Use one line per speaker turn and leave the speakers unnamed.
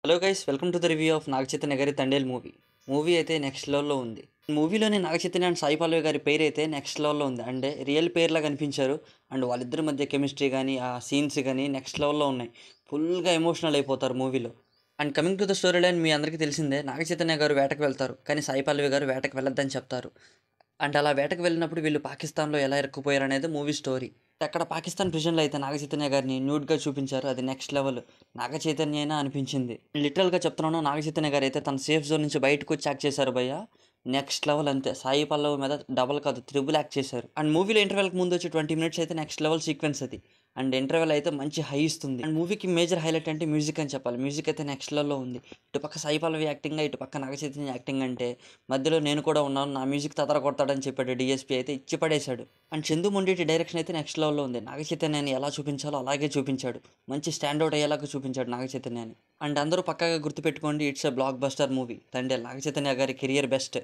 Hello guys, welcome to the review of Naga Chaitanya గారి Thandel movie అయితే next లెవెల్లో ఉంది. మూవీలోని నాగ చైతన్య అండ్ సాయి పల్లవి గారి పేరు అయితే నెక్స్ట్ లెవెల్లో ఉంది. అంటే రియల్ పేర్లా కనిపించారు. అండ్ వాళ్ళిద్దరి మధ్య కెమిస్ట్రీ కానీ ఆ సీన్స్ కానీ నెక్స్ట్ లెవెల్లో ఉన్నాయి. ఫుల్గా ఎమోషనల్ అయిపోతారు మూవీలో. And coming to the story line, మీ అందరికీ తెలిసిందే, నాగ చైతన్య గారు వేటకు వెళ్తారు, కానీ సాయి పల్లవి గారు వేటకు వెళ్ళొద్దని చెప్తారు. అండ్ అలా వేటకు వెళ్ళినప్పుడు వీళ్ళు పాకిస్తాన్లో ఎలా ఇరుక్కుపోయారు అనేది మూవీ స్టోరీ. అక్కడ పాకిస్తాన్ ప్రిజన్లో అయితే నాగ చైతన్య గారిని న్యూడ్గా చూపించారు. అది నెక్స్ట్ లెవెల్. నాగ చైతన్య అయినా అనిపించింది. లిటరల్గా చెప్తున్నాను, నాగ చైతన్య గారు అయితే తన సేఫ్ జోన్ నుంచి బయటకు వచ్చి యాక్ట్ చేశారు భయ్య. నెక్స్ట్ లెవెల్ అంతే. సాయి పల్లవి మీద డబల్ కాదు, త్రిబుల్ యాక్ట్ చేశారు. అండ్ మూవీలో ఇంటర్వెల్కి ముందు వచ్చి 20 మినిట్స్ అయితే నెక్స్ట్ లెవెల్ సీక్వెన్స్ అది. అండ్ ఇంటర్వెల్ అయితే మంచి హై ఇస్తుంది. అండ్ మూవీకి మేజర్ హైలైట్ అంటే మ్యూజిక్ అని చెప్పాలి. మ్యూజిక్ అయితే నెక్స్ట్ లెవెల్లో ఉంది. ఇటు పక్క సాయి పల్లవి యాక్టింగ్, ఇటు పక్క నాగ చైతన్య యాక్టింగ్ అంటే మధ్యలో నేను కూడా ఉన్నాను, నా మ్యూజిక్ తదర కొడతాడని చెప్పాడు డిఎస్పీ, అయితే ఇచ్చి పడేశాడు. అండ్ చందు మొండేటి డైరెక్షన్ అయితే నెక్స్ట్ లెవెల్లో ఉంది. నాగ చైతన్యాన్ని ఎలా చూపించాలో అలాగే చూపించాడు. మంచి స్టాండ్అవుట్ అయ్యేలాగా చూపించాడు నాగ చైతన్యాన్ని. అండ్ అందరూ పక్కాగా గుర్తుపెట్టుకోండి, it's a block buster movie. తండ్రి నాగ చైతన్య గారి కెరియర్ బెస్ట్.